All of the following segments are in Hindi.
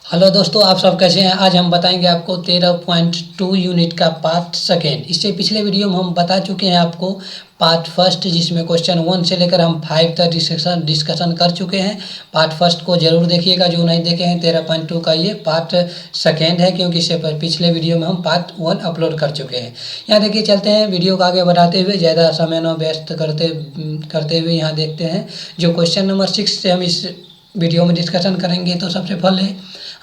हेलो दोस्तों, आप सब कैसे हैं। आज हम बताएंगे आपको 13.2 यूनिट का पार्ट सेकेंड। इससे पिछले वीडियो में हम बता चुके हैं आपको पार्ट फर्स्ट, जिसमें क्वेश्चन 1 से लेकर हम 5 तक डिस्कशन कर चुके हैं। पार्ट फर्स्ट को जरूर देखिएगा जो नहीं देखे हैं। 13.2 का ये पार्ट सेकेंड है, क्योंकि इससे पिछले वीडियो में हम पार्ट 1 अपलोड कर चुके हैं। यहाँ देखिए, चलते हैं वीडियो को आगे बढ़ाते हुए, ज़्यादा समय न व्यस्त करते हुए यहाँ देखते हैं जो क्वेश्चन नंबर 6 से हम इस वीडियो में डिस्कशन करेंगे। तो सबसे पहले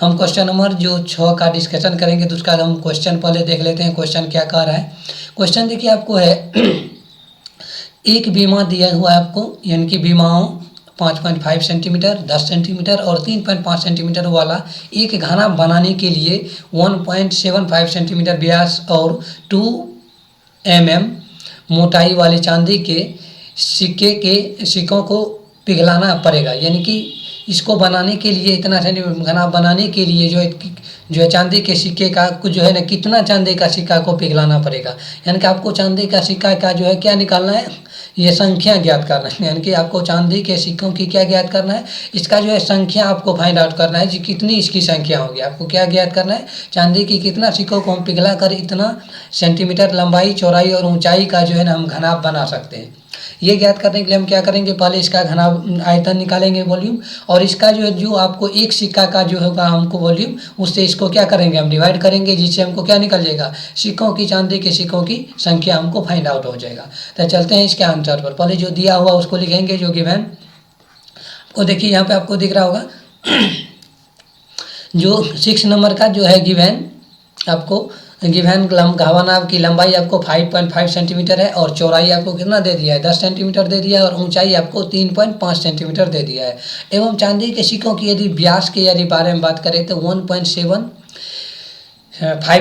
हम क्वेश्चन नंबर जो 6 का डिस्कशन करेंगे, तो उसका हम क्वेश्चन पहले देख लेते हैं। क्वेश्चन क्या कह रहा है। क्वेश्चन देखिए, आपको है एक बीमा दिया हुआ है आपको, यानी कि बीमाओं 5.5 सेंटीमीटर, 10 सेंटीमीटर और 3.5 सेंटीमीटर वाला एक घना बनाने के लिए 1.75 सेंटीमीटर व्यास और 2 mm मोटाई वाले चांदी के सिक्कों को पिघलाना पड़ेगा। यानी कि इसको बनाने के लिए, इतना घना बनाने के लिए जो है चांदी के सिक्के का कुछ जो है ना, कितना चांदी का सिक्का को पिघलाना पड़ेगा। यानी कि आपको चांदी का सिक्का का जो है क्या निकालना है, ये संख्या ज्ञात करना है। यानी कि आपको चांदी के सिक्कों की क्या ज्ञात करना है, इसका जो है संख्या आपको फाइंड आउट करना है, जी कितनी इसकी संख्या होगी। आपको क्या ज्ञात करना है, चांदी की कितना सिक्कों को हम पिघला कर इतना सेंटीमीटर लंबाई, चौड़ाई और ऊंचाई का जो है ना हम घनाभ बना सकते हैं। ये ज्ञात करने के लिए हम क्या करेंगे, पहले इसका घना आयतन निकालेंगे, वॉल्यूम, और इसका जो है जो आपको एक सिक्का का जो होगा हमको वॉल्यूम, उससे इसको क्या करेंगे हम डिवाइड करेंगे, जिससे हमको क्या निकल जाएगा, सिक्कों की, चांदी के सिक्कों की संख्या हमको फाइंड आउट हो जाएगा। तो चलते हैं इसके आंसर पर। पहले जो दिया हुआ उसको लिखेंगे, जो गिवन को देखिए यहाँ पे आपको दिख रहा होगा जो 6 नंबर का जो है गिवन आपको गिवन घावानाव की लंबाई आपको 5.5 सेंटीमीटर है और चौड़ाई आपको कितना दे दिया है, 10 सेंटीमीटर दे दिया है, और ऊंचाई आपको 3.5 सेंटीमीटर दे दिया है। एवं चांदी के सिक्कों की यदि व्यास के बारे में बात करें तो 1.75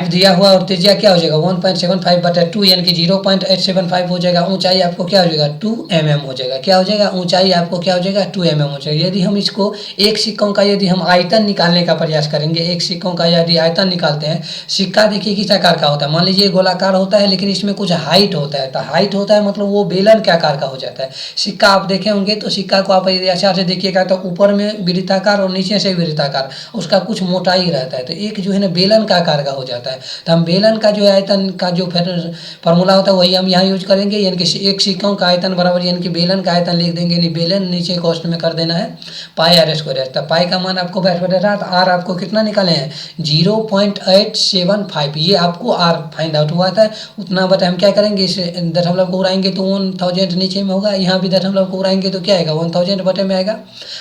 दिया हुआ, और त्रिज्या क्या हो जाएगा 1.75/2, यानी कि 0.875 हो जाएगा। ऊंचाई आपको क्या हो जाएगा 2 mm हो जाएगा। क्या हो जाएगा, ऊंचाई आपको क्या हो जाएगा 2 mm हो जाएगा। यदि हम इसको एक सिक्कों का यदि हम आयतन निकालने का प्रयास करेंगे, एक सिक्कों का यदि आयतन निकालते हैं, सिक्का देखिए किस आकार का होता है। मान लीजिए गोलाकार होता है, लेकिन इसमें कुछ हाइट होता है। तो हाइट होता है मतलब वो बेलन के आकार का हो जाता है। सिक्का आप देखे होंगे तो सिक्का को आप यदि अच्छा से देखिएगा तो ऊपर में वृत्ताकार और नीचे से वृत्ताकार, उसका कुछ मोटाई रहता है। तो एक जो है ना बेलन का आकार का हो जाता है। तो हम बेलन का जो है आयतन का जो फिर फार्मूला होता है वही हम यहाँ यूज करेंगे, यानी कि एक सिक्कों का आयतन बराबर, यानी कि बेलन का आयतन लिख देंगे, यानी बेलन नीचे कॉस्ट में कर देना है पाई आर स्क्वायर। तो पाई का मान आपको 22/7, आर आपको कितना निकाले हैं 0.875, ये आपको आर फाइंड आउट हुआ था। उतना बता हम क्या करेंगे, इस दशमलव को उड़ाएंगे तो 1000 नीचे में होगा, यहाँ भी दशमलव को उड़ाएंगे तो क्या आएगा 1000 बटे में आएगा।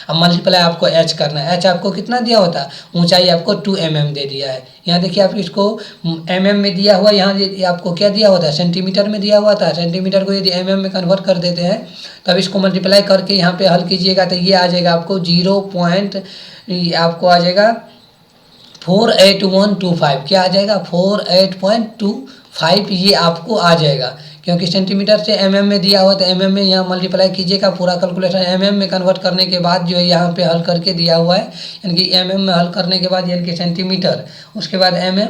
अब मल्टीप्लाई आपको एच करना है। एच आपको कितना दिया होता है, ऊंचाई आपको 2 mm दे दिया है। यहाँ देखिए आप इसको mm में दिया हुआ, यहाँ आपको क्या दिया होता है सेंटीमीटर में दिया हुआ था। सेंटीमीटर को यदि mm में कन्वर्ट कर देते हैं तब इसको मल्टीप्लाई करके यहाँ पे हल कीजिएगा तो ये आ जाएगा आपको आपको आ जाएगा 48125। क्या आ जाएगा 48125, ये आपको आ जाएगा। क्योंकि सेंटीमीटर से mm में दिया हुआ तो mm में यहाँ मल्टीप्लाई कीजिएगा, पूरा कैलकुलेशन mm में कन्वर्ट करने के बाद जो है यहाँ पे हल करके दिया हुआ है, यानी कि mm में हल करने के बाद यानी कि सेंटीमीटर, उसके बाद mm,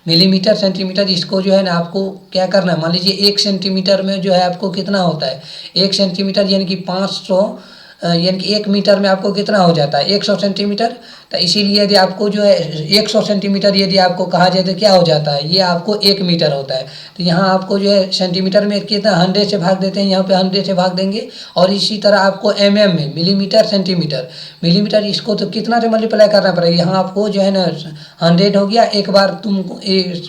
मिलीमीटर, सेंटीमीटर, इसको जो है ना आपको क्या करना है। मान लीजिए 1 सेंटीमीटर में जो है आपको कितना होता है 1 सेंटीमीटर, यानी कि 500, यानी कि 1 मीटर में आपको कितना हो जाता है 100 सेंटीमीटर। तो इसीलिए यदि आपको जो है 100 सेंटीमीटर यदि आपको कहा जाए तो क्या हो जाता है, ये आपको 1 मीटर होता है। तो यहाँ आपको जो है सेंटीमीटर में कितना 100 से भाग देते हैं, यहाँ पे 100 से भाग देंगे। और इसी तरह आपको mm में मिलीमीटर, सेंटीमीटर, मिलीमीटर, इसको तो कितना से मल्टीप्लाई करना पड़ेगा। यहाँ आपको जो है ना 100 हो गया, एक बार तुमको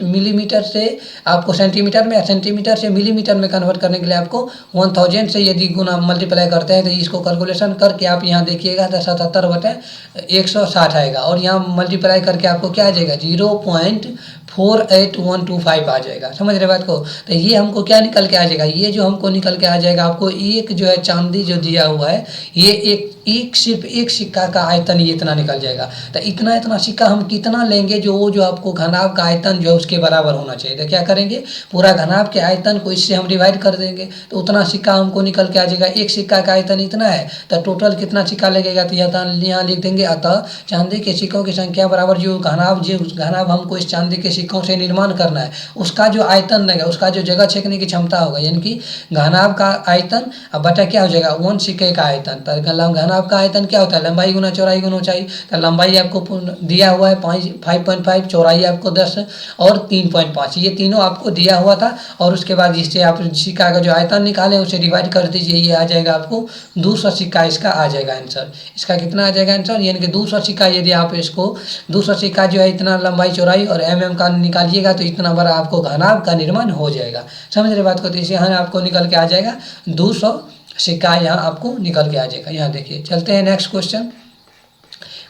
मिलीमीटर से आपको सेंटीमीटर में, सेंटीमीटर से मिलीमीटर में कन्वर्ट करने के लिए आपको 1000 से यदि गुना मल्टीप्लाई करते हैं तो इसको कैलकुलेशन करके आप यहाँ देखिएगा तो 77/160 आएगा। और यहाँ मल्टीप्लाई करके आपको क्या आ जाएगा 0.48125 आ जाएगा। समझ रहे बात को। तो ये हमको क्या निकल के आ जाएगा, ये जो हमको निकल के आ जाएगा, आपको एक जो है चांदी जो दिया हुआ है, ये सिर्फ एक सिक्का का आयतन ये इतना निकल जाएगा। तो इतना सिक्का हम कितना लेंगे, जो आपको घनाभ का आयतन जो है उसके बराबर होना चाहिए। तो क्या करेंगे, पूरा घनाभ के आयतन को इससे हम डिवाइड कर देंगे तो उतना सिक्का हमको निकल के आ जाएगा। एक सिक्का का आयतन इतना है तो टोटल कितना सिक्का लगेगा, तो यहाँ लिख देंगे। अतः चांदी के सिक्कों की संख्या बराबर जो घनाभ हमको इस चांदी के सिक्कों से निर्माण करना है, उसका जो आयतन रहेगा, उसका जो जगह छेकने की क्षमता होगा, यानी कि घनाभ का आयतन अब बटा क्या हो जाएगा 1 सिक्के का आयतन। तो घनाभ का आयतन क्या होता है, लंबाई गुना चौड़ाई गुना ऊंचाई। तो लंबाई आपको दिया हुआ है 5.5, चौड़ाई आपको 10 और 3.5, ये तीनों आपको दिया हुआ था। और उसके बाद जिससे आप सिक्का का जो आयतन निकाले उसे डिवाइड कर दीजिए, ये आ जाएगा आपको 200 सिक्का, इसका आ जाएगा आंसर। इसका कितना आ जाएगा आंसर, यानी कि 200 सिक्का, यदि आप इसको 200 सिक्का जो है इतना लंबाई चौड़ाई और का निकालिएगा तो इतना बड़ा आपको घनाभ का निर्माण हो जाएगा। समझ रहे बात को, तो इसे यहाँ आपको निकल के आ जाएगा 200 सिक्का, यहाँ आपको निकल के आ जाएगा। यहाँ देखिए, चलते हैं next question,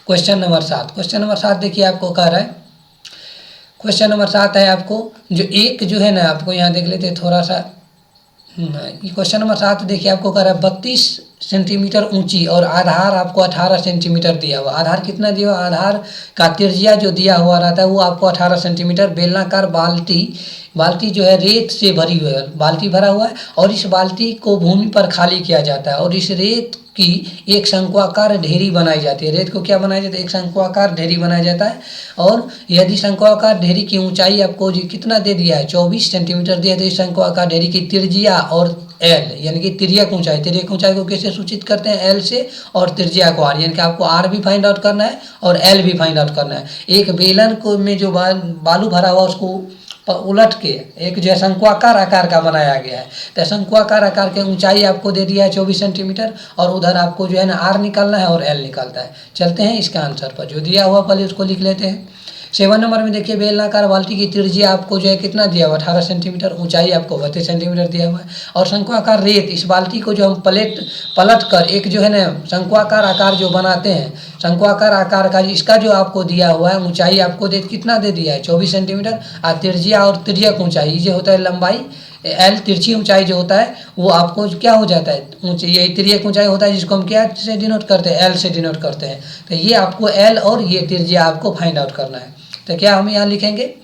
question number 7। Question number 7 देखिए आपको कह रहा है, क्वेश्चन नंबर 7 है आपको जो एक जो है ना, आपको यहाँ देख लेते हैं थोड़ा सा। क्वेश्चन नंबर 7 देखिए आपको कह रहा है 32 सेंटीमीटर ऊंची और आधार आपको 18 सेंटीमीटर दिया हुआ। आधार कितना दिया हुआ, आधार का त्रिज्या जो दिया हुआ रहता है वो आपको 18 सेंटीमीटर। बेलनाकार बाल्टी जो है रेत से भरी हुई है, बाल्टी भरा हुआ है और इस बाल्टी को भूमि पर खाली किया जाता है और इस रेत की एक शंक्वाकार ढेरी बनाई जाती है। रेत को क्या बनाया जाता है, एक शंक्वाकार ढेरी बनाया जाता है। और यदि शंक्वाकार ढेरी की ऊंचाई आपको कितना दे दिया है 24 सेंटीमीटर दिया है, तो इस शंक्वाकार ढेरी की त्रिज्या और एल यानी कि तिर्यक ऊंचाई को कैसे सूचित करते हैं, एल से, और त्रिज्या को आर, यानी कि आपको आर भी फाइंड आउट करना है और एल भी फाइंड आउट करना है। एक बेलन को में जो बालू भरा हुआ उसको उलट के एक जो है शंक्वाकार आकार का बनाया गया है, तो शंक्वाकार आकार के ऊंचाई आपको दे दिया है 24 सेंटीमीटर और उधर आपको जो है ना आर निकालना है और एल निकालता है। चलते हैं इसका आंसर पर, जो दिया हुआ पहले उसको लिख लेते हैं। 7 नंबर में देखिए बेलनाकार बाल्टी की त्रिज्या आपको जो है कितना दिया हुआ 18 सेंटीमीटर, ऊंचाई आपको 32 सेंटीमीटर दिया हुआ है। और शंक्वाकार रेत, इस बाल्टी को जो हम पलट कर एक जो है ना शंक्वाकार आकार जो बनाते हैं, शंक्वाकार आकार का इसका जो आपको दिया हुआ है ऊंचाई आपको कितना दे दिया है 24 सेंटीमीटर। और त्रिज्या और तिर्यक ऊंचाई जो होता है लंबाई एल, तिरछी ऊंचाई जो होता है वो आपको क्या हो जाता है ऊंचाई, ये तिर्यक ऊंचाई होता है जिसको हम क्या से डिनोट करते हैं, एल से डिनोट करते हैं। तो ये आपको एल और ये त्रिज्या आपको फाइंड आउट करना है। तो क्या हम यहाँ लिखेंगे,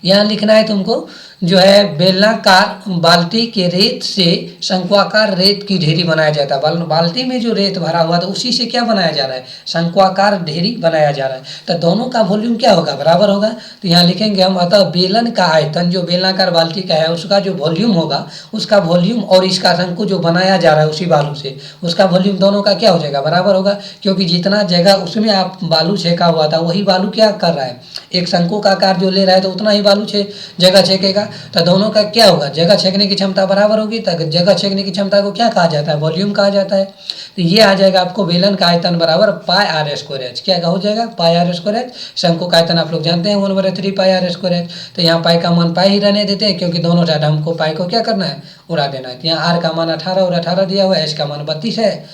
यहाँ लिखना है तुमको जो है बेलनाकार बाल्टी के रेत से शंक्वाकार रेत की ढेरी बनाया जाता है। बाल्टी में जो रेत भरा हुआ था उसी से क्या बनाया जा रहा है, शंक्वाकार ढेरी बनाया जा रहा है। तो दोनों का वॉल्यूम क्या होगा, बराबर होगा। तो यहाँ लिखेंगे हम, अतः बेलन का आयतन जो बेलनाकार बाल्टी का है उसका जो वॉल्यूम होगा, उसका वॉल्यूम और इसका शंकु जो बनाया जा रहा है उसी बालू से, उसका वॉल्यूम दोनों का क्या हो जाएगा, बराबर होगा। क्योंकि जितना जगह उसमें आप बालू छेका हुआ था वही बालू क्या कर रहा है, एक शंकु का आकार जो ले रहा है तो उतना ही बालू जगह छेकेगा। तो दोनों का क्या होगा, जगह छेकने की क्षमता बराबर होगी। तो जगह छेकने की क्षमता को क्या कहा जाता है, वॉल्यूम कहा जाता है। तो ये आ जाएगा आपको बेलन का आयतन बराबर पाई आर स्क्वायर एच, क्या हो जाएगा पाई आर स्क्वायर एच। शंकु का आयतन आप लोग जानते हैं 1/3 पाई आर स्क्वायर एच। तो यहाँ पाई का मान पाई ही रहने देते हैं क्योंकि दोनों साइड हमको पाई को क्या करना है, उड़ा देना है। तो यहाँ आर का मान 18 और 18 दिया हुआ है, एच का मान 32 है।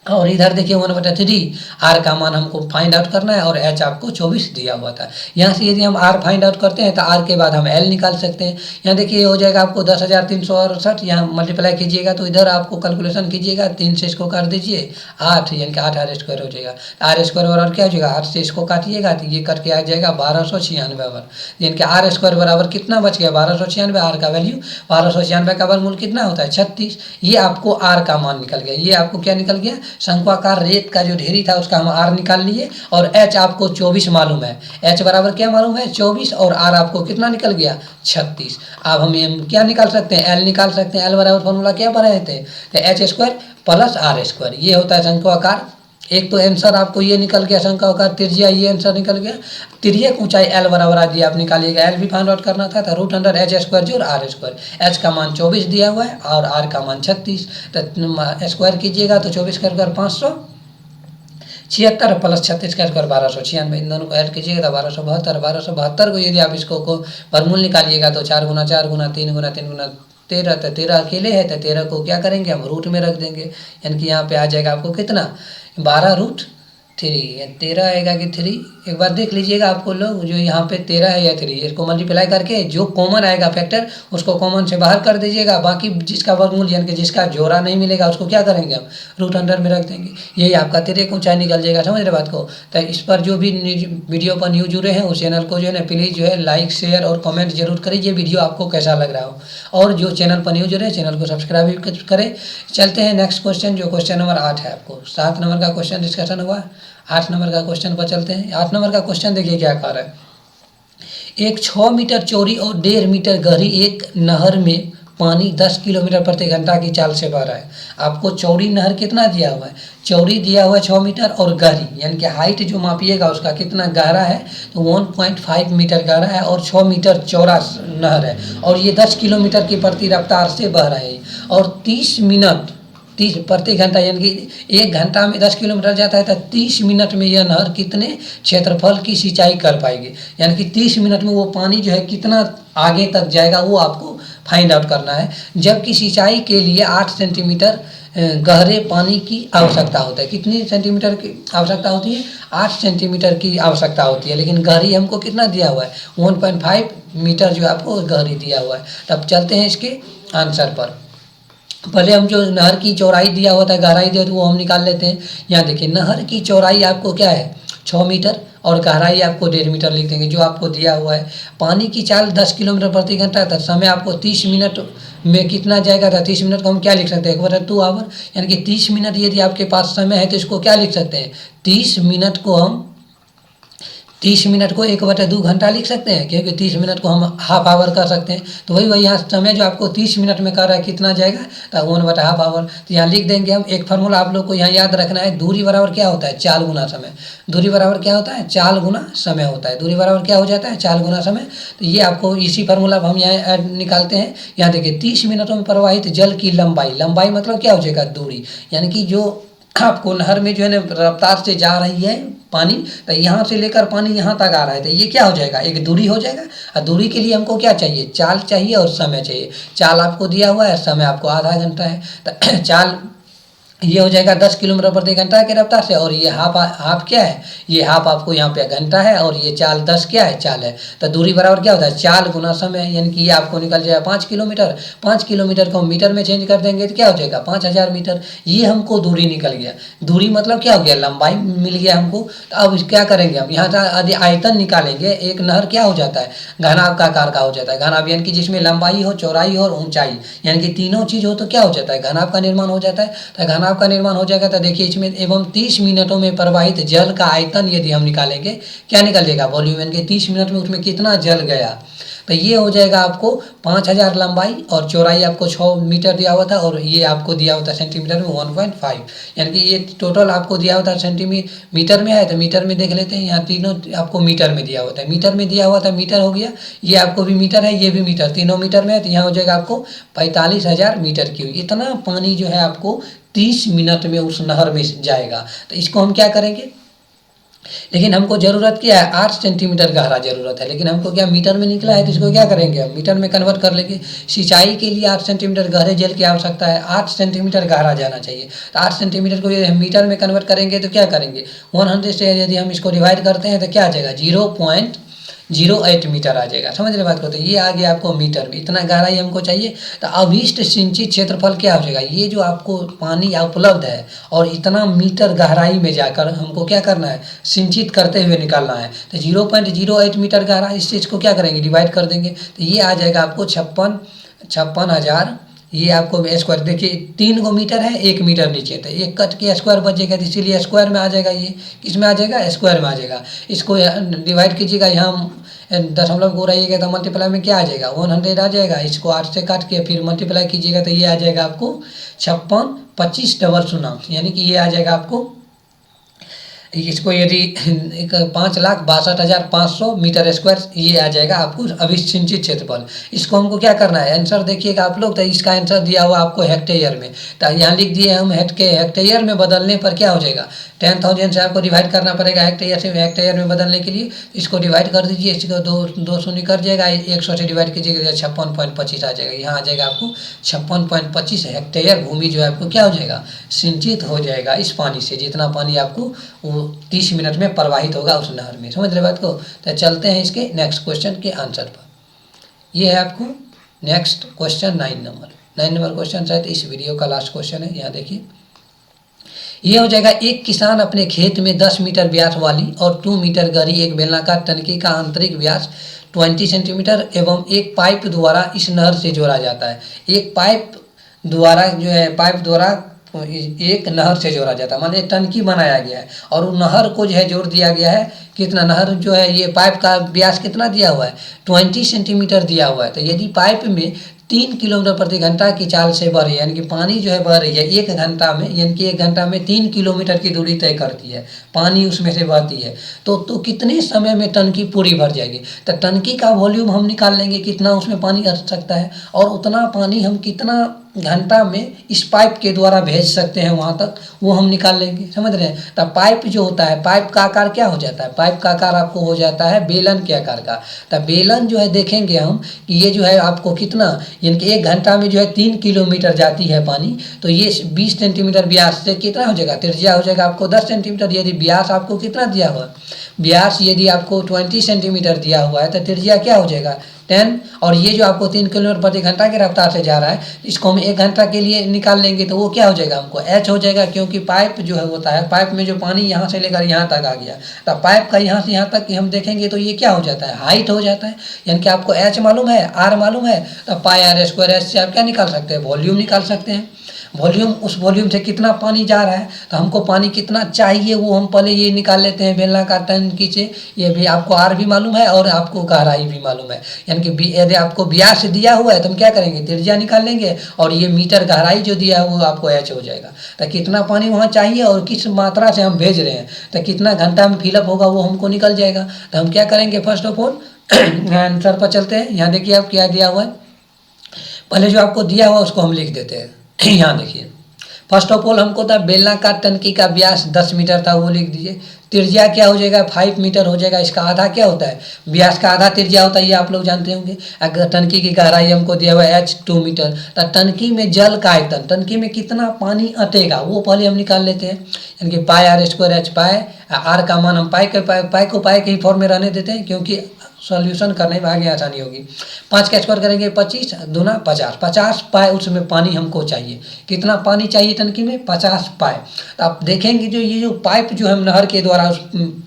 और इधर देखिए 1/3 आर का मान हमको फाइंड आउट करना है और एच आपको 24 दिया हुआ था। यहाँ से यदि हम आर फाइंड आउट करते हैं तो आर के बाद हम एल निकाल सकते हैं। यहाँ देखिए हो जाएगा आपको 10,368, यहाँ मल्टीप्लाई कीजिएगा तो इधर आपको कैलकुलेशन कीजिएगा, 3 से इसको काट दीजिए 8, यानी कि 8 आर स्क्वायर हो जाएगा। आर स्क्वायर और क्या हो जाएगा, 8 से इसको काटिएगा तो ये कट के आ जाएगा 1296 ओवर, यानी कि आर स्क्वायर बराबर कितना बच गया 1296। आर का वैल्यू 1296 का वर्गमूल कितना होता है 36। ये आपको आर का मान निकल गया। ये आपको क्या निकल गया, शंक्वाकार रेत का जो ढेरी था उसका हम आर निकाल लिए। और एच आपको 24 मालूम है, एच बराबर क्या मालूम है 24, और आर आपको कितना निकल गया 36। अब हम क्या निकाल सकते हैं, एल निकाल सकते हैं। एल बराबर फॉर्मूला क्या पढ़े थे, तो H square plus R square, ये होता है शंक्वाकार। एक तो आंसर आपको ये निकल गया शंक्वाकार त्रिज्या, ये आंसर निकल गया। तिर्यक ऊंचाई एल बराबर आज आप निकालिएगा, एल भी फाइंड आउट करना था। तो √एच स्क्वायर जोड़ आर स्क्वायर, एच का मान 24 दिया हुआ है और आर का मान 36। तो स्क्वायर कीजिएगा तो 24 कर 576 प्लस 36 का स्क्वायर 1296, इन दोनों को ऐड कीजिएगा तो 1272। 1272 को यदि आप इसको वर्गमूल निकालिएगा तो 4 गुना 4 गुना 3 गुना 3 गुना 13, तो 13 अकेले है तो 13 को क्या करेंगे हम रूट में रख देंगे, यानी कि यहाँ पे आ जाएगा आपको कितना 12√3। 13 आएगा कि 3, एक बार देख लीजिएगा आपको लोग, जो यहाँ पे 13 है या 3, इसको मल्टीप्लाई करके जो कॉमन आएगा फैक्टर उसको कॉमन से बाहर कर दीजिएगा। बाकी जिसका वर्गमूल यानी कि जिसका जोड़ा नहीं मिलेगा उसको क्या करेंगे हम √100 में रख देंगे। यही आपका 13 ऊंचाई निकल जाएगा। समझ रहे बात को। तो इस पर जो भी वीडियो पर न्यू जुड़े हैं उस चैनल को जो है ना प्लीज़ जो है लाइक शेयर और कमेंट जरूर करिए, वीडियो आपको कैसा लग रहा हो। और जो चैनल पर न्यू जुड़े चैनल को सब्सक्राइब भी करें। चलते हैं नेक्स्ट क्वेश्चन, जो क्वेश्चन नंबर 8 है। आपको 7 नंबर का क्वेश्चन डिस्कशन हुआ। 8 नंबर का क्वेश्चन पर चलते हैं। 8 नंबर का क्वेश्चन देखिए क्या कह रहा है। एक 6 मीटर चौड़ी और 1.5 मीटर गहरी एक नहर में पानी 10 किलोमीटर प्रति घंटा की चाल से बह रहा है। आपको चौड़ी नहर कितना दिया हुआ है, चौड़ी दिया हुआ है 6 मीटर और गहरी यानी कि हाइट जो मापिएगा उसका कितना गहरा है तो 1.5 मीटर गहरा है और 6 मीटर चौड़ा नहर है और ये 10 किलोमीटर की प्रति रफ्तार से बह रहा है और 30 मिनट 30 प्रति घंटा यानी कि 1 घंटा में 10 किलोमीटर जाता है तो 30 मिनट में यह नहर कितने क्षेत्रफल की सिंचाई कर पाएगी, यानी कि 30 मिनट में वो पानी जो है कितना आगे तक जाएगा वो आपको फाइंड आउट करना है। जबकि सिंचाई के लिए 8 सेंटीमीटर गहरे पानी की आवश्यकता होता है। कितनी सेंटीमीटर की आवश्यकता होती है, 8 सेंटीमीटर की आवश्यकता होती है, लेकिन गहरी हमको कितना दिया हुआ है 1.5 मीटर जो आपको गहरी दिया हुआ है। तब चलते हैं इसके आंसर पर। पहले हम जो नहर की चौड़ाई दिया होता है गहराई दिया तो वो हम निकाल लेते हैं। यहाँ देखिए नहर की चौड़ाई आपको क्या है 6 मीटर और गहराई आपको 1.5 मीटर लिख देंगे जो आपको दिया हुआ है। पानी की चाल 10 किलोमीटर प्रति घंटा था, समय आपको 30 मिनट में कितना जाएगा था, 30 मिनट को हम क्या लिख सकते हैं 1/2 आवर, यानी कि 30 मिनट यदि आपके पास समय है तो इसको क्या लिख सकते हैं 30 मिनट को हम 30 मिनट को 1/2 घंटा लिख सकते हैं क्योंकि 30 मिनट को हम हाफ आवर कर सकते हैं। तो वही यहाँ समय जो आपको 30 मिनट में कर रहा है कितना जाएगा तो 1/2 आवर। तो यहाँ लिख देंगे हम। एक फार्मूला आप लोग को यहाँ याद रखना है, दूरी बराबर क्या होता है चाल गुना समय। दूरी बराबर क्या होता है चाल गुना समय होता है। दूरी बराबर क्या हो जाता है चाल गुना समय। तो ये आपको इसी फार्मूला हम यहाँ निकालते हैं। यहाँ देखिए 30 मिनटों में प्रवाहित जल की लंबाई, लंबाई मतलब क्या हो जाएगा दूरी, यानी कि जो आपको नहर में जो है ना रफ्तार से जा रही है पानी तो यहाँ से लेकर पानी यहाँ तक आ रहा है तो ये क्या हो जाएगा एक दूरी हो जाएगा। और दूरी के लिए हमको क्या चाहिए चाल चाहिए और समय चाहिए। चाल आपको दिया हुआ है, समय आपको आधा घंटा है तो चाल ये हो जाएगा 10 किलोमीटर प्रति घंटा के रफ्तार से और ये हाफ क्या है, ये हाफ आपको यहाँ पे घंटा है और ये चाल 10 क्या है चाल है। तो दूरी बराबर क्या होता है चाल गुना समय, यानी कि ये आपको निकल जाएगा 5 किलोमीटर। 5 किलोमीटर को हम मीटर में चेंज कर देंगे तो क्या हो जाएगा 5000 मीटर। ये हमको दूरी निकल गया। दूरी मतलब क्या हो गया लंबाई मिल गया हमको। तो अब क्या करेंगे हम यहाँ यदि आयतन निकालेंगे, एक नहर क्या हो जाता है घनाभ का आकार का हो जाता है। घनाभ यानी कि जिसमें लंबाई हो चौड़ाई हो और ऊंचाई यानी कि तीनों चीज हो तो क्या हो जाता है घनाभ का निर्माण हो जाता है। तो घनाभ का निर्माण हो जाएगा। तो देखिए इसमें एवं 30 मिनटों में प्रवाहित जल का आयतन यदि हम निकालेंगे क्या निकलेगा वॉल्यूम, यानी कि 30 मिनट में उसमें कितना जल गया। तो ये हो जाएगा आपको 5000 लंबाई और चौड़ाई आपको 6 मीटर दिया हुआ था और ये आपको दिया होता है सेंटीमीटर में 1.5, यानी कि ये टोटल आपको दिया होता है सेंटीमीटर में है तो मीटर में देख लेते हैं। यहाँ तीनों आपको मीटर में दिया होता है, मीटर में दिया हुआ था मीटर हो गया, ये आपको भी मीटर है ये भी मीटर, तीनों मीटर में है तो यहाँ हो जाएगा आपको 45000 मीटर क्यूब। इतना पानी जो है आपको 30 मिनट में उस नहर में जाएगा। तो इसको हम क्या करेंगे, लेकिन हमको ज़रूरत क्या है 8 सेंटीमीटर गहरा ज़रूरत है, लेकिन हमको क्या मीटर में निकला है तो इसको क्या करेंगे हम मीटर में कन्वर्ट कर लेंगे। सिंचाई के लिए 8 सेंटीमीटर गहरे जल की आवश्यकता है, 8 सेंटीमीटर गहरा जाना चाहिए। तो 8 सेंटीमीटर को यदि हम मीटर में कन्वर्ट करेंगे तो क्या करेंगे 100 से यदि हम इसको डिवाइड करते हैं तो क्या आ जाएगा 0.08 मीटर आ जाएगा। समझ रहे बात को। तो ये आ गया आपको मीटर में, इतना गहराई हमको चाहिए। तो अभीष्ट सिंचित क्षेत्रफल क्या हो जाएगा, ये जो आपको पानी उपलब्ध है और इतना मीटर गहराई में जाकर हमको क्या करना है सिंचित करते हुए निकालना है। तो 0.08 मीटर गहरा, इस चीज़ को क्या करेंगे डिवाइड कर देंगे तो ये आ जाएगा आपको 56,000। ये आपको स्क्वायर देखिए 3 गो मीटर है 1 मीटर नीचे तो एक कट के स्क्वायर बचेगा तो इसीलिए स्क्वायर में आ जाएगा। ये किस में आ जाएगा स्क्वायर में आ जाएगा। इसको डिवाइड कीजिएगा, यहाँ दशमलव को रहिएगा तो मल्टीप्लाई में क्या आ जाएगा 100 आ जाएगा। इसको 8 से काट के फिर मल्टीप्लाई कीजिएगा तो ये आ जाएगा आपको 56,25,000 यानी कि ये आ जाएगा आपको। इसको यदि 5,62,500 मीटर स्क्वायर ये आ जाएगा आपको अभिसिंचित क्षेत्रफल। इसको हमको क्या करना है आंसर देखिएगा आप लोग। तो इसका आंसर दिया हुआ आपको हेक्टेयर में, तो यहाँ लिख दिए हम हेक्टेयर में बदलने पर क्या हो जाएगा 10,000 से आपको डिवाइड करना पड़ेगा हेक्टेयर से हेक्टेयर में बदलने के लिए। इसको डिवाइड कर दीजिए, इसको दो शून्य कर जाएगा, 100 से डिवाइड कीजिएगा 56.25 आ जाएगा। यहाँ आ जाएगा आपको 56.25 हेक्टेयर भूमि जो है आपको क्या हो जाएगा सिंचित हो जाएगा इस पानी से, जितना पानी आपको वो 30 मिनट में प्रवाहित होगा उस नहर में। समझ रहे बात को। तो चलते हैं इसके नेक्स्ट क्वेश्चन के आंसर पर। ये है आपको नेक्स्ट क्वेश्चन 9 नंबर क्वेश्चन शायद इस वीडियो का लास्ट क्वेश्चन है। यहाँ देखिए ये हो जाएगा एक किसान अपने खेत में 10 मीटर व्यास वाली और 2 मीटर गहरी एक बेलनाकार टंकी का आंतरिक व्यास 20 सेंटीमीटर एवं एक पाइप द्वारा इस नहर से जोड़ा जाता है। एक पाइप द्वारा जो है पाइप द्वारा एक नहर से जोड़ा जाता है, माने टंकी बनाया गया है और वो नहर को जो है जोड़ दिया गया है। कितना नहर जो है, ये पाइप का व्यास कितना दिया हुआ है, 20 सेंटीमीटर दिया हुआ है। तो यदि पाइप में 3 किलोमीटर प्रति घंटा की चाल से बह रही है, यानी कि पानी जो है बह रही है 1 घंटा में, यानी कि 1 घंटा में 3 किलोमीटर की दूरी तय करती है, पानी उसमें से बहती है, तो कितने समय में टंकी पूरी भर जाएगी। तो टंकी का वॉल्यूम हम निकाल लेंगे कितना उसमें पानी आ सकता है, और उतना पानी हम कितना घंटा में इस पाइप के द्वारा भेज सकते हैं वहाँ तक, वो हम निकाल लेंगे। समझ रहे हैं। तो पाइप जो होता है, पाइप का आकार क्या हो जाता है, पाइप का आकार आपको हो जाता है बेलन के आकार का। तो बेलन जो है देखेंगे हम कि ये जो है आपको कितना, यानी कि 1 घंटा में जो है 3 किलोमीटर जाती है पानी, तो ये 20 सेंटीमीटर व्यास से कितना हो जाएगा, त्रिज्या हो जाएगा आपको 10 सेंटीमीटर। यदि व्यास आपको कितना दिया हुआ, व्यास यदि आपको 20 सेंटीमीटर दिया हुआ है तो त्रिज्या क्या हो जाएगा 10, और ये जो आपको 3 किलोमीटर प्रति घंटा की रफ्तार से जा रहा है, इसको हम 1 घंटा के लिए निकाल लेंगे तो वो क्या हो जाएगा हमको h हो जाएगा, क्योंकि पाइप जो है होता है, पाइप में जो पानी यहाँ से लेकर यहाँ तक आ गया, तो पाइप का यहाँ से यहाँ तक हम देखेंगे तो ये क्या हो जाता है, हाइट हो जाता है। यानी कि आपको h मालूम है, r मालूम है, तो पाई आर स्क्वायर h से आप क्या निकाल सकते हैं, वॉल्यूम निकाल सकते हैं। वॉल्यूम, उस वॉल्यूम से कितना पानी जा रहा है, तो हमको पानी कितना चाहिए वो हम पहले ये निकाल लेते हैं बेलनाकार टंकी से। ये भी आपको आर भी मालूम है और आपको गहराई भी मालूम है, यानी कि यदि आपको व्यास दिया हुआ है तो हम क्या करेंगे, त्रिज्या निकाल लेंगे, और ये मीटर गहराई जो दिया है वो आपको एच हो जाएगा। तो कितना पानी वहाँ चाहिए और किस मात्रा से हम भेज रहे हैं, तो कितना घंटा में फिलअप होगा वो हमको निकल जाएगा। तो हम क्या करेंगे, फर्स्ट ऑफ ऑल आंसर पर चलते हैं। यहाँ देखिए आप क्या दिया हुआ है, पहले जो आपको दिया हुआ उसको हम लिख देते हैं। यहाँ देखिए, फर्स्ट ऑफ ऑल हमको था बेलनाकार टंकी का व्यास 10 मीटर था, वो लिख दीजिए। त्रिज्या क्या हो जाएगा, 5 मीटर हो जाएगा। इसका आधा क्या होता है, व्यास का आधा त्रिज्या होता है, ये आप लोग जानते होंगे। अगर टंकी की गहराई हमको दिया हुआ है h 2 मीटर, तो टंकी में जल का आयतन, टंकी में कितना पानी अटेगा वो पहले हम निकाल लेते हैं। यानी कि pi r square h, pi r का मान हम पाई को पाई के ही फॉर्म में रहने देते हैं, क्योंकि सॉल्यूशन करने में आगे आसानी होगी। 5 का स्क्वायर करेंगे 25 दूना 50, 50 पाए उसमें पानी हमको चाहिए। कितना पानी चाहिए टंकी में, 50 पाए। तो आप देखेंगे जो ये जो पाइप जो हम नहर के द्वारा उस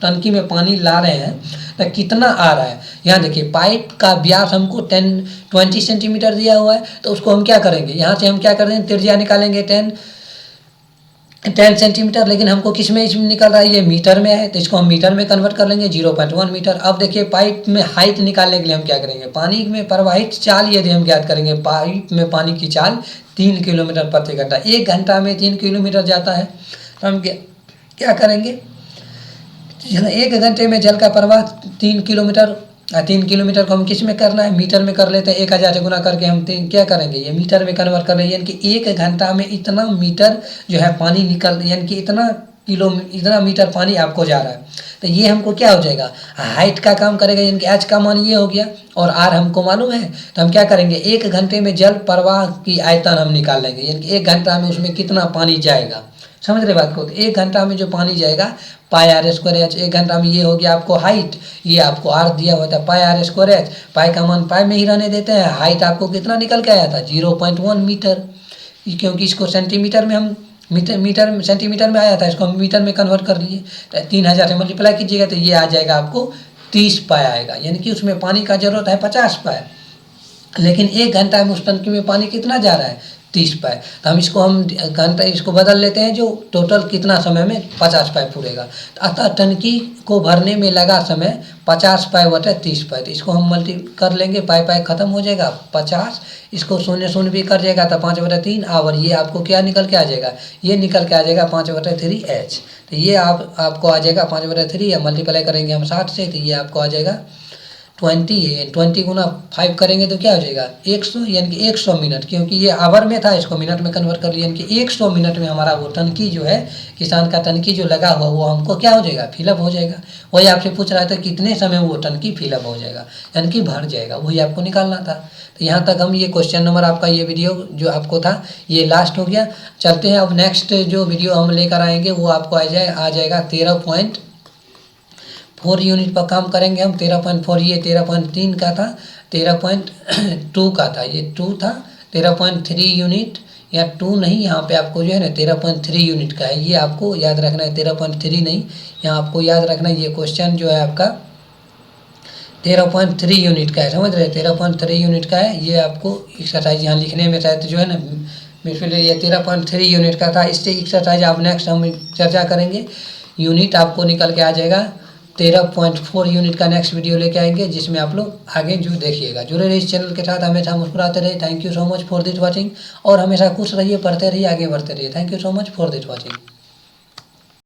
टंकी में पानी ला रहे हैं तो कितना आ रहा है। यहाँ देखिए पाइप का व्यास हमको 20 सेंटीमीटर दिया हुआ है, तो उसको हम क्या करेंगे, यहाँ से हम क्या करेंगे, त्रिज्या निकालेंगे 10 सेंटीमीटर, लेकिन हमको किस में इसमें निकल रहा है, ये मीटर में है, तो इसको हम मीटर में कन्वर्ट कर लेंगे 0.1 मीटर। अब देखिए पाइप में हाइट निकालने के लिए हम क्या करेंगे, पानी में प्रवाहित चाल यदि हम ज्ञात करेंगे, पाइप में पानी की चाल 3 किलोमीटर प्रति घंटा, 1 घंटा में 3 किलोमीटर जाता है। तो हम क्या करेंगे, 1 घंटे में जल का प्रवाह 3 किलोमीटर, 3 किलोमीटर को हम किस में करना है, मीटर में कर लेते हैं। 1000 से गुना करके हम क्या करेंगे, ये मीटर में कन्वर्ट कर लेंगे। यानी कि 1 घंटा में इतना मीटर जो है पानी निकल, यानी कि इतना मीटर पानी आपको जा रहा है। तो ये हमको क्या हो जाएगा, हाइट का काम करेगा, यानी कि एच का मान ये हो गया और आर हमको मालूम है। तो हम क्या करेंगे, 1 घंटे में जल प्रवाह की आयतन हम निकाल लेंगे, यानी कि 1 घंटा में उसमें कितना पानी जाएगा। समझ रहे बात को, तो 1 घंटा में जो पानी जाएगा पाई आर स्क्वायर एच, 1 घंटा में ये हो गया आपको हाइट, ये आपको आर दिया हुआ था पाई आर स्क्वायर एच, पाई का मान पाई में ही रहने देते हैं। हाइट आपको कितना निकल के आया था 0.1 मीटर, क्योंकि इसको सेंटीमीटर में हम मीटर सेंटीमीटर में आया था, इसको हम मीटर में कन्वर्ट कर लिए। तो 3000 से मल्टीप्लाई कीजिएगा तो ये आ जाएगा आपको 30 पाई आएगा, यानी कि उसमें पानी का जरूरत है 50 पाई, लेकिन 1 घंटा में उस टंकी में पानी कितना जा रहा है 30 पाई। तो हम घंटा इसको बदल लेते हैं, जो टोटल कितना समय में 50 पाई पूरेगा। अतः टंकी को भरने में लगा समय 50 पाई बटे 30 पाई। तो इसको हम मल्टी कर लेंगे, पाई खत्म हो जाएगा 50, इसको 0 भी कर जाएगा तो 5/3, और ये आपको क्या निकल के आ जाएगा, ये निकल के आ जाएगा 5/3 एच। तो ये आपको आ जाएगा 5/3, या मल्टीप्लाई करेंगे हम 60 से, तो ये आपको आ जाएगा 20 गुना 5 करेंगे तो क्या हो जाएगा 100, यानी कि 100 मिनट, क्योंकि ये आवर में था, इसको मिनट में कन्वर्ट कर लिया, यानी कि 100 मिनट में हमारा वो टंकी जो है, किसान का टंकी जो लगा हुआ वो हमको क्या हो जाएगा, फिलअप हो जाएगा। वही आपसे पूछ रहा था कितने समय वो टंकी फिलअप हो जाएगा, यानी कि भर जाएगा, वही आपको निकालना था। तो यहाँ तक हम ये क्वेश्चन नंबर आपका ये वीडियो जो आपको था ये लास्ट हो गया। चलते हैं अब नेक्स्ट जो वीडियो हम लेकर आएंगे वो आपको आ जाएगा 13.4 यूनिट पर काम करेंगे हम। 13.4 ये 13.3 का था, 13.2 का था, ये 2 था। 13.3 यूनिट या 2 नहीं, यहाँ पे आपको जो है ना 13.3 यूनिट का है, ये आपको याद रखना है। 13.3 नहीं, यहाँ आपको याद रखना है, ये क्वेश्चन जो है आपका 13.3 यूनिट का है, समझ रहे हैं। 13.3 यूनिट का है, ये आपको एक्सरसाइज यहाँ लिखने में शायद जो है ना मिडफील्ड ये 13.3 यूनिट का था। इससे एक्सरसाइज आप नेक्स्ट हम चर्चा करेंगे। यूनिट आपको निकल के आ जाएगा 13.4 यूनिट का नेक्स्ट वीडियो लेके आएंगे, जिसमें आप लोग आगे जो देखिएगा। जुड़े रहिए इस चैनल के साथ, हमेशा मुस्कुराते रहिए। Thank you so much for this watching, और हमेशा खुश रहिए, पढ़ते रहिए, आगे बढ़ते रहिए। Thank you so much for this watching.